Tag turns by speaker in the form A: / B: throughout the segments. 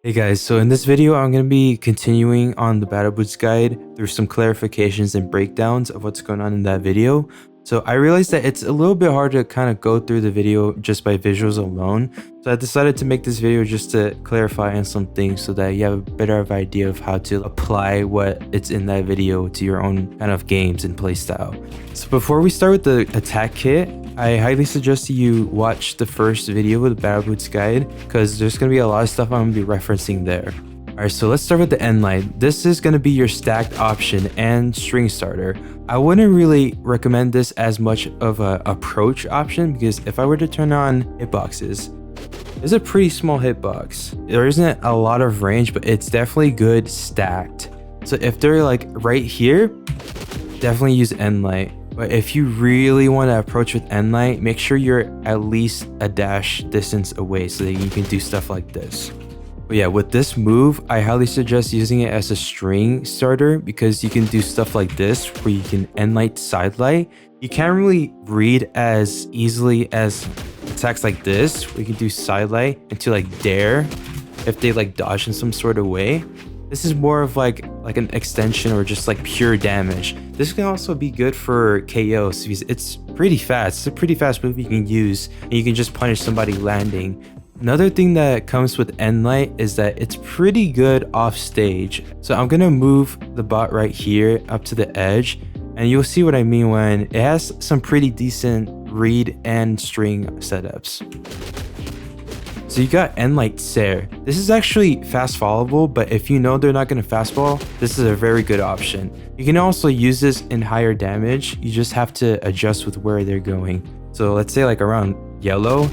A: Hey guys, so in this video I'm going to be continuing on the battle boots guide through some clarifications and breakdowns of what's going on in that video. So I realized that it's a little bit hard to kind of go through the video just by visuals alone. So I decided to make this video just to clarify on some things so that you have a better idea of how to apply what it's in that video to your own kind of games and playstyle. So before we start with the attack kit, I highly suggest you watch the first video with the battle boots guide because there's going to be a lot of stuff I'm going to be referencing there. Alright, so let's start with the Nlight. This is going to be your stacked option and string starter. I wouldn't really recommend this as much of a approach option because if I were to turn on hitboxes, it's a pretty small hitbox. There isn't a lot of range, but it's definitely good stacked. So if they're like right here, definitely use Nlight. But if you really want to approach with Nlight, make sure you're at least a dash distance away so that you can do stuff like this. But yeah, with this move, I highly suggest using it as a string starter because you can do stuff like this where you can Nlight sidelight. You can't really read as easily as attacks like this where you can do sidelight into like Dair if they like dodge in some sort of way. This is more of like an extension or just like pure damage. This can also be good for KOs because it's pretty fast. It's a pretty fast move you can use and you can just punish somebody landing. Another thing that comes with Nlight is that it's pretty good off stage. So I'm gonna move the bot right here up to the edge and you'll see what I mean when it has some pretty decent read and string setups. So you got Nlight Sair. This is actually fast followable, but if you know they're not going to fastball, this is a very good option. You can also use this in higher damage. You just have to adjust with where they're going. So let's say like around yellow,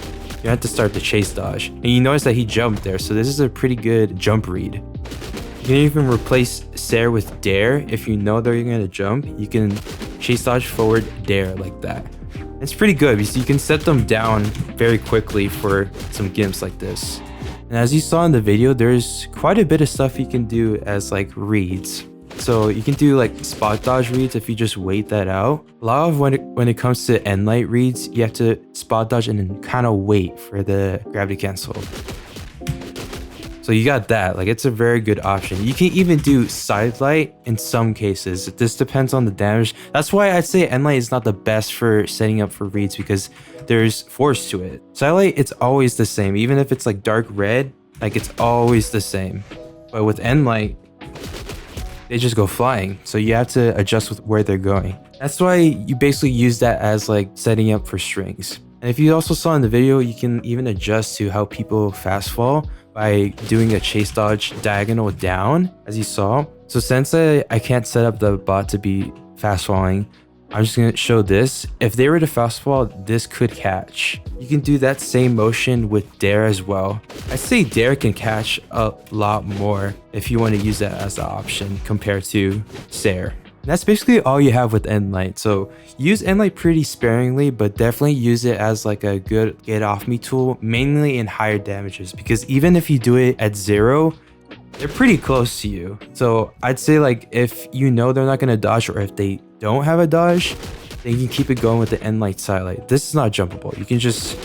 A: you have to start the chase dodge. And you notice that he jumped there, so this is a pretty good jump read. You can even replace Sair with Dair. If you know they're going to jump, you can chase dodge forward Dair like that. It's pretty good because you can set them down very quickly for some gimps like this. And as you saw in the video, there's quite a bit of stuff you can do as like reads. So you can do like spot dodge reads if you just wait that out. A lot of when it comes to Nlight reads, you have to spot dodge and then kind of wait for the gravity cancel. So you got that, like it's a very good option. You can even do sidelight in some cases. This depends on the damage. That's why I'd say Nlight is not the best for setting up for reads because there's force to it. Sidelight, it's always the same. Even if it's like dark red, like it's always the same. But with Nlight, they just go flying. So you have to adjust with where they're going. That's why you basically use that as like setting up for strings. And if you also saw in the video, you can even adjust to how people fast fall by doing a chase dodge diagonal down, as you saw. So since I can't set up the bot to be fast falling, I'm just gonna show this. If they were to fast fall, this could catch. You can do that same motion with Dair as well. I'd say Dair can catch a lot more if you want to use that as the option compared to Sair. That's basically all you have with Nlight. So use Nlight pretty sparingly, but definitely use it as like a good get off me tool, mainly in higher damages, because even if you do it at 0, they're pretty close to you. So I'd say like if you know they're not going to dodge, or if they don't have a dodge, then you can keep it going with the Nlight sidelight. This is not jumpable. You can just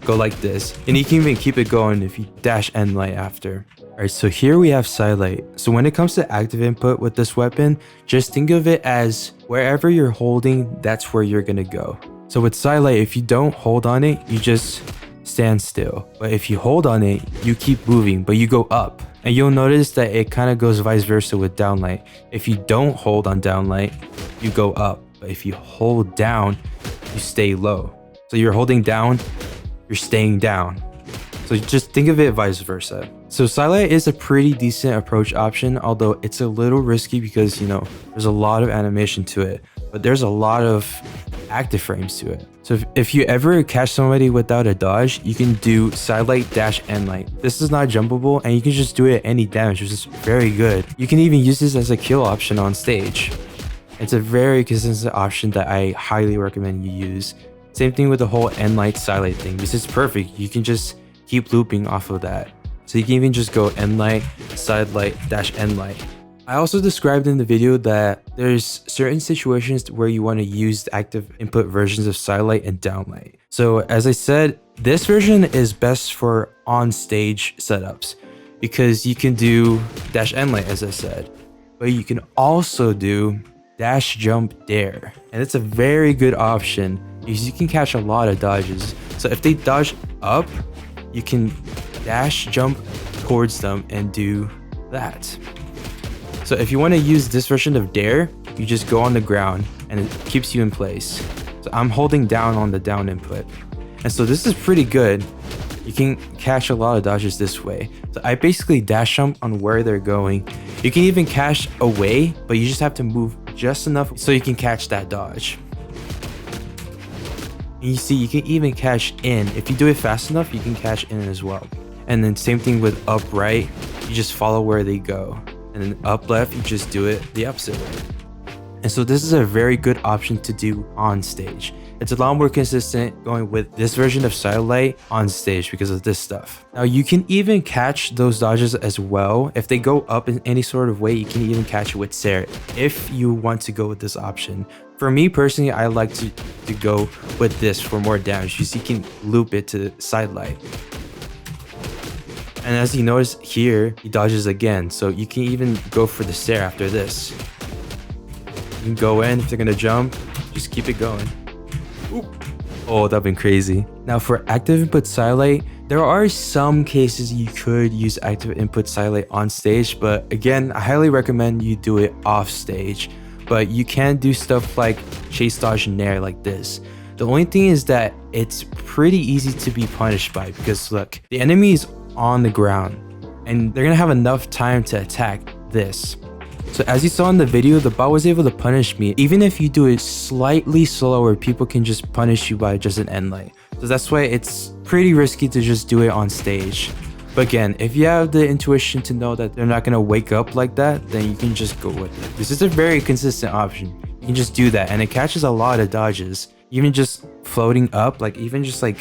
A: go like this, and you can even keep it going if you dash Nlight after. Alright, so here we have sidelight. So when it comes to active input with this weapon, just think of it as wherever you're holding, that's where you're gonna go. So with sidelight, if you don't hold on it, you just stand still. But if you hold on it, you keep moving, but you go up. And you'll notice that it kind of goes vice versa with downlight. If you don't hold on downlight, you go up. But if you hold down, you stay low. So you're holding down, you're staying down. So just think of it vice versa. So sidelight is a pretty decent approach option, although it's a little risky because, you know, there's a lot of animation to it, but there's a lot of active frames to it. So if you ever catch somebody without a dodge, you can do sidelight dash Nlight. This is not jumpable and you can just do it at any damage, which is very good. You can even use this as a kill option on stage. It's a very consistent option that I highly recommend you use. Same thing with the whole Nlight sidelight thing. This is perfect. You can just keep looping off of that. So you can even just go Nlight, sidelight, dash Nlight. I also described in the video that there's certain situations where you want to use the active input versions of sidelight and downlight. So as I said, this version is best for on-stage setups. because you can do dash Nlight as I said, but you can also do dash jump Dair, and it's a very good option because you can catch a lot of dodges. So if they dodge up, you can dash jump towards them and do that. So if you want to use this version of Dair, you just go on the ground and it keeps you in place. So I'm holding down on the down input, and so this is pretty good. You can catch a lot of dodges this way. So I basically dash jump on where they're going. You can even catch away, but you just have to move just enough so you can catch that dodge. And you see, you can even catch in. If you do it fast enough, you can catch in as well. And then same thing with up right, you just follow where they go. And then up left, you just do it the opposite way. And so this is a very good option to do on stage. It's a lot more consistent going with this version of Dlight on stage because of this stuff. Now you can even catch those dodges as well. If they go up in any sort of way, you can even catch it with Sair if you want to go with this option. For me personally, I like to go with this for more damage because you can loop it to Dlight. And as you notice here, he dodges again. So you can even go for the Sair after this. You can go in, if they're gonna jump, just keep it going. Oop. Oh, that'd been crazy. Now for active input Dlight, there are some cases you could use active input Dlight on stage, but again, I highly recommend you do it off stage. But you can do stuff like chase dodge Nair like this. The only thing is that it's pretty easy to be punished by, because look, the enemy is on the ground and they're gonna have enough time to attack this. So as you saw in the video, the bot was able to punish me. Even if you do it slightly slower, people can just punish you by just an Nlight. So that's why it's pretty risky to just do it on stage. But again, if you have the intuition to know that they're not gonna wake up like that, then you can just go with it. This is a very consistent option. You can just do that and it catches a lot of dodges. Even just floating up, like even just like,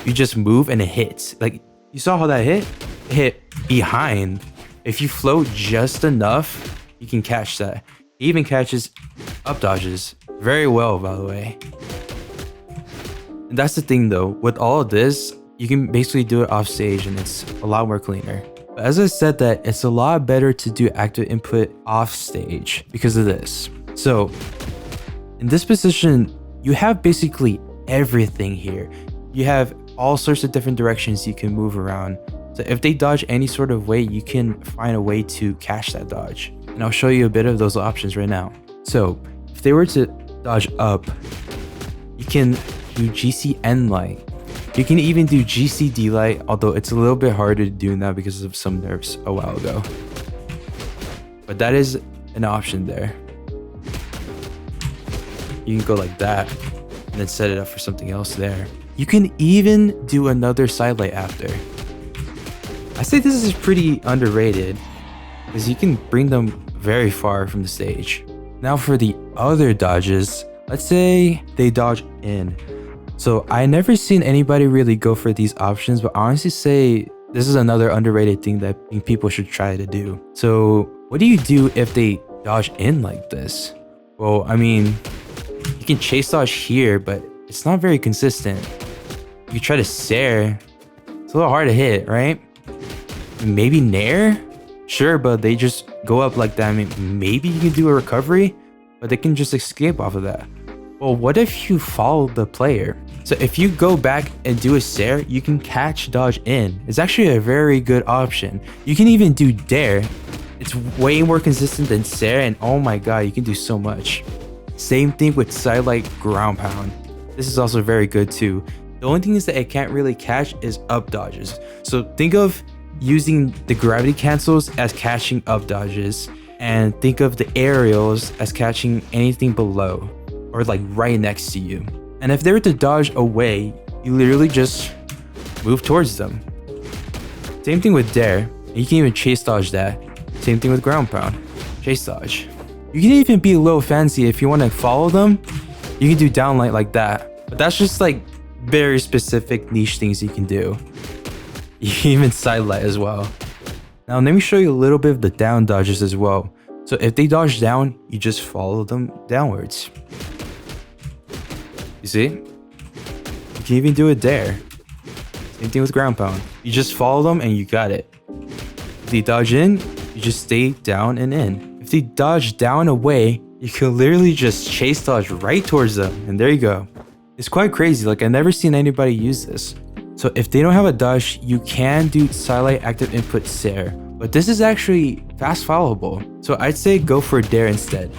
A: you just move and it hits. Like you saw how that hit? It hit behind. If you float just enough, you can catch that. It even catches up dodges very well, by the way. And that's the thing though, with all of this, you can basically do it off stage and it's a lot more cleaner. But as I said, that it's a lot better to do active input off stage because of this. So in this position, you have basically everything here. You have all sorts of different directions you can move around. So if they dodge any sort of way, you can find a way to catch that dodge. And I'll show you a bit of those options right now. So if they were to dodge up, you can do GC Nlight. You can even do GC Dlight, although it's a little bit harder to do now because of some nerfs a while ago. But that is an option there. You can go like that and then set it up for something else there. You can even do another Dlight after. I say this is pretty underrated because you can bring them very far from the stage. Now for the other dodges, let's say they dodge in. So I never seen anybody really go for these options, but I honestly say this is another underrated thing that people should try to do. So what do you do if they dodge in like this? Well, I mean, you can chase dodge here, but it's not very consistent. You try to Sair, it's a little hard to hit, right? Maybe Nair? Sure, but they just go up like that. I mean, maybe you can do a recovery, but they can just escape off of that. Well, what if you follow the player? So if you go back and do a Sair, you can catch dodge in. It's actually a very good option. You can even do Dair. It's way more consistent than Sair, and oh my god, you can do so much. Same thing with Dlight ground pound. This is also very good too. The only thing is that it can't really catch is up dodges. So think of using the gravity cancels as catching up dodges, and think of the aerials as catching anything below or like right next to you. And if they were to dodge away, you literally just move towards them. Same thing with Dair. You can even chase dodge that. Same thing with ground pound. Chase dodge. You can even be a little fancy if you want to follow them. You can do downlight like that. But that's just like very specific niche things you can do. You can even sidelight as well. Now let me show you a little bit of the down dodges as well. So if they dodge down, you just follow them downwards. You see? You can even do it there. Same thing with ground pound. You just follow them and you got it. If they dodge in, you just stay down and in. If they dodge down away, you can literally just chase dodge right towards them. And there you go. It's quite crazy. Like, I've never seen anybody use this. So if they don't have a dash, you can do Dlight active input Sair. But this is actually fast followable. So I'd say go for Dair instead.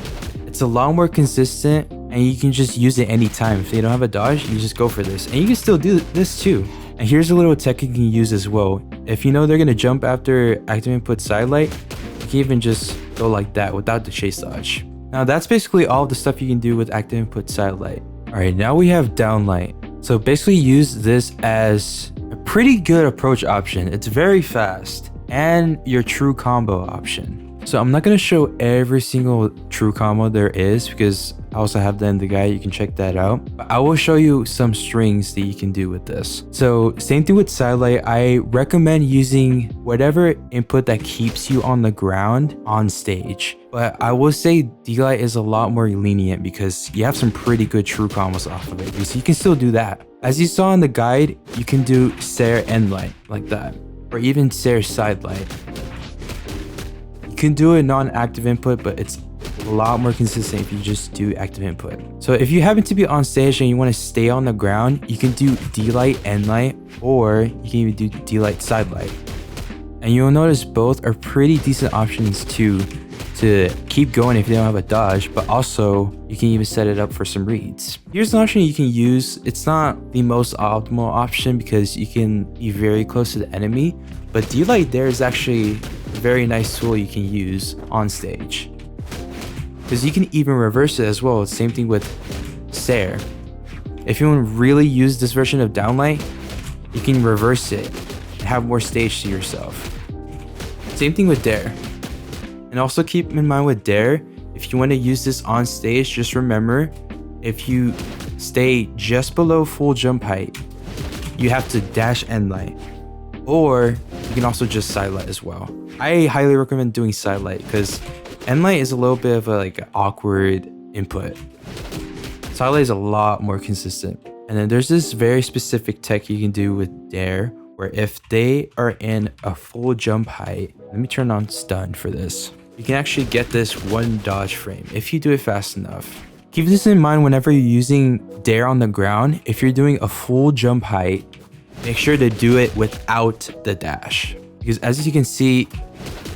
A: It's a lot more consistent and you can just use it anytime. If they don't have a dodge, you just go for this. And you can still do this too. And here's a little tech you can use as well. If you know they're going to jump after active input Dlight, you can even just go like that without the chase dodge. Now that's basically all the stuff you can do with active input Dlight. Alright, now we have Downlight. So basically use this as a pretty good approach option. It's very fast and your true combo option. So I'm not going to show every single true combo there is because I also have that in the guide. You can check that out. But I will show you some strings that you can do with this. So same thing with Dlight. I recommend using whatever input that keeps you on the ground on stage. But I will say Dlight is a lot more lenient because you have some pretty good true combos off of it. So you can still do that. As you saw in the guide, you can do Sair Nlight like that. Or even Sair Sidelight. You can do a non-active input, but it's a lot more consistent if you just do active input. So if you happen to be on stage and you want to stay on the ground, you can do Dlight Nlight, or you can even do Dlight Sidelight. And you'll notice both are pretty decent options to keep going if you don't have a dodge, but also you can even set it up for some reads. Here's an option you can use. It's not the most optimal option because you can be very close to the enemy, but Dlight Dair is actually a very nice tool you can use on stage. Because you can even reverse it as well. Same thing with Sair. If you want to really use this version of Downlight, you can reverse it and have more stage to yourself. Same thing with Dair. And also keep in mind with Dair, if you want to use this on stage, just remember, if you stay just below full jump height, you have to dash Nlight. Or you can also just Sidelight as well. I highly recommend doing Sidelight because Nlight is a little bit of a awkward input. Sidelight is a lot more consistent. And then there's this very specific tech you can do with Dair, where if they are in a full jump height, let me turn on stun for this. You can actually get this one dodge frame if you do it fast enough. Keep this in mind whenever you're using Dair on the ground. If you're doing a full jump height, make sure to do it without the dash. Because as you can see,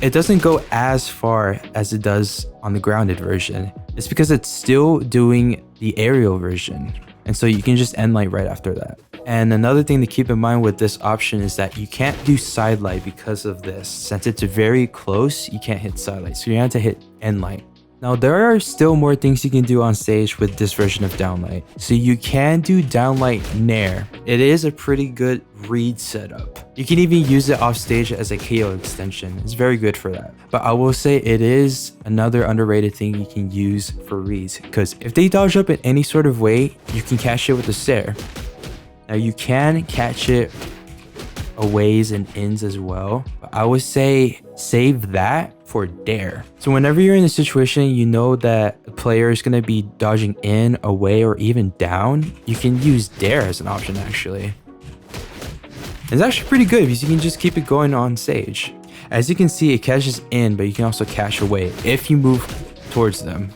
A: it doesn't go as far as it does on the grounded version. It's because it's still doing the aerial version. And so you can just Nlight right after that. And another thing to keep in mind with this option is that you can't do Sidelight because of this. Since it's very close, you can't hit Sidelight. So you have to hit Nlight. Now there are still more things you can do on stage with this version of Downlight. So you can do Downlight Nair. It is a pretty good read setup. You can even use it off stage as a KO extension. It's very good for that. But I will say it is another underrated thing you can use for reads, because if they dodge up in any sort of way, you can catch it with a Sair. Now you can catch it aways and ins as well, but I would say save that for Dair. So whenever you're in a situation you know that the player is going to be dodging in, away, or even down, you can use Dair as an option actually. It's actually pretty good because you can just keep it going on stage. As you can see, it catches in, but you can also catch away if you move towards them.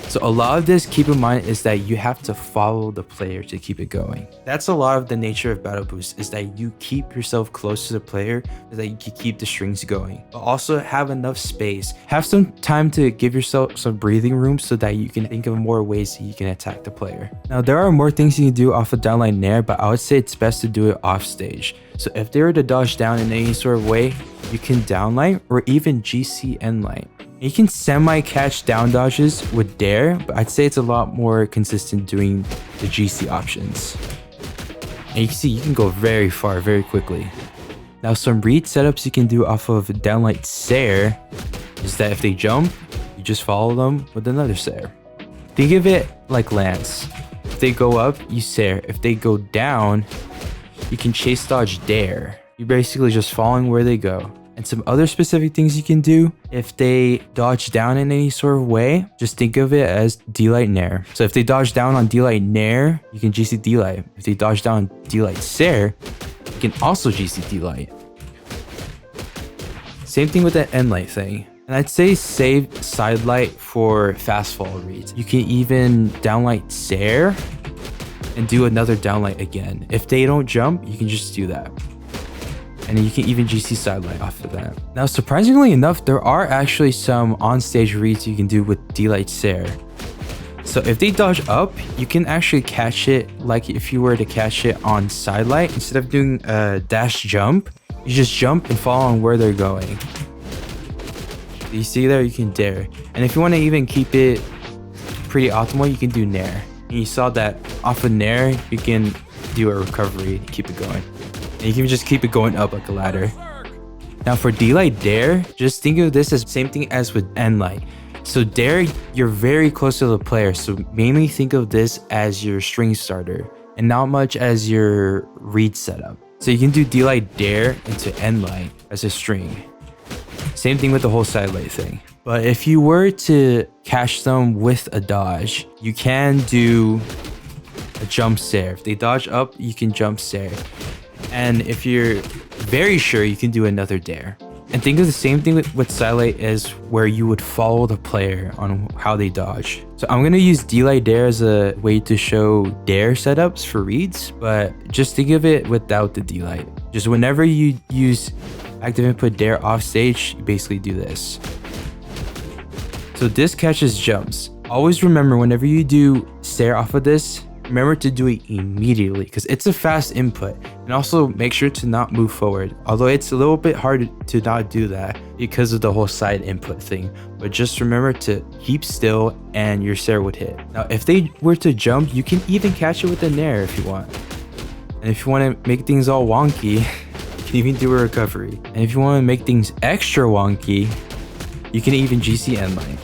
A: So a lot of this, keep in mind, is that you have to follow the player to keep it going. That's a lot of the nature of Battle Boost, is that you keep yourself close to the player so that you can keep the strings going. But also have enough space. Have some time to give yourself some breathing room so that you can think of more ways that you can attack the player. Now there are more things you can do off of Downlight Nair, but I would say it's best to do it off stage. So if they were to dodge down in any sort of way, you can Downlight or even GC Nlight. You can semi-catch down dodges with Dair, but I'd say it's a lot more consistent doing the GC options. And you can see you can go very far very quickly. Now some read setups you can do off of Downlight Sair is that if they jump, you just follow them with another Sair. Think of it like Lance. If they go up, you Sair. If they go down, you can chase dodge Dair. You're basically just following where they go. And some other specific things you can do, if they dodge down in any sort of way, just think of it as Dlight Nair. So if they dodge down on Dlight Nair, you can GC Dlight. If they dodge down Dlight Sair, you can also GC Dlight. Same thing with that Nlight thing. And I'd say save sidelight for fast fall reads. You can even downlight Sair and do another downlight again. If they don't jump, you can just do that. And you can even GC sidelight off of that. Now, surprisingly enough, there are actually some on-stage reads you can do with Dlight Sair. So if they dodge up, you can actually catch it like if you were to catch it on sidelight. Instead of doing a dash jump, you just jump and fall on where they're going. You see there, you can Dair. And if you want to even keep it pretty optimal, you can do Nair. And you saw that off of Nair, you can do a recovery to keep it going. And you can just keep it going up like a ladder. Now for Dlight Dair, just think of this as the same thing as with Nlight. So Dair, you're very close to the player. So mainly think of this as your string starter and not much as your read setup. So you can do Dlight Dair into Nlight as a string. Same thing with the whole sidelight thing. But if you were to catch them with a dodge, you can do a jump Sair. If they dodge up, you can jump Sair. And if you're very sure, you can do another Dair. And think of the same thing with sidelight as where you would follow the player on how they dodge. So I'm going to use Dlight Dair as a way to show Dair setups for reads, but just think of it without the Dlight. Just whenever you use active input Dair off stage, you basically do this. So this catches jumps. Always remember, whenever you do Sair off of this, remember to do it immediately because it's a fast input. And also make sure to not move forward. Although it's a little bit hard to not do that because of the whole side input thing. But just remember to keep still and your Sair would hit. Now, if they were to jump, you can even catch it with a Nair if you want. And if you want to make things all wonky, you can even do a recovery. And if you want to make things extra wonky, you can even GC Nlight.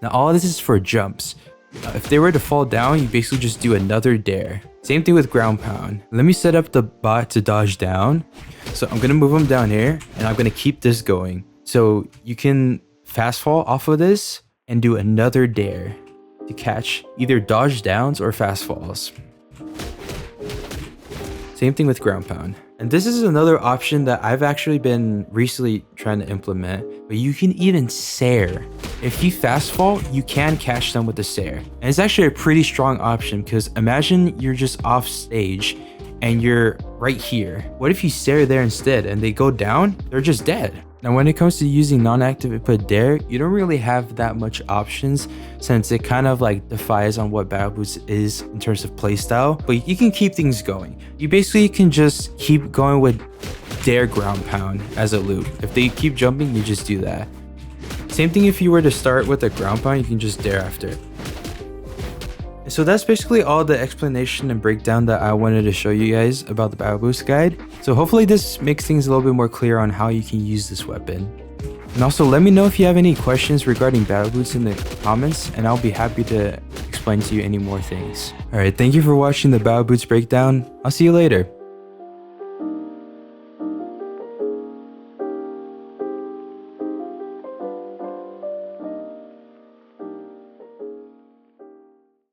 A: Now, all of this is for jumps. If they were to fall down, you basically just do another Dair. Same thing with ground pound. Let me set up the bot to dodge down. So I'm going to move them down here and I'm going to keep this going. So you can fast fall off of this and do another Dair to catch either dodge downs or fast falls. Same thing with ground pound. And this is another option that I've actually been recently trying to implement, but you can even Sair. If you fast fall, you can catch them with the Sair. And it's actually a pretty strong option because imagine you're just off stage and you're right here. What if you Sair there instead and they go down? They're just dead. Now, when it comes to using non-active input Dair, you don't really have that much options since it kind of like defies on what Battle Boots is in terms of playstyle, but you can keep things going. You basically can just keep going with Dair ground pound as a loop. If they keep jumping, you just do that. Same thing if you were to start with a ground pound, you can just Dair after it. So that's basically all the explanation and breakdown that I wanted to show you guys about the Battle Boost guide. So hopefully this makes things a little bit more clear on how you can use this weapon. And also let me know if you have any questions regarding Battle Boots in the comments and I'll be happy to explain to you any more things. Alright, thank you for watching the Battle Boots breakdown. I'll see you later.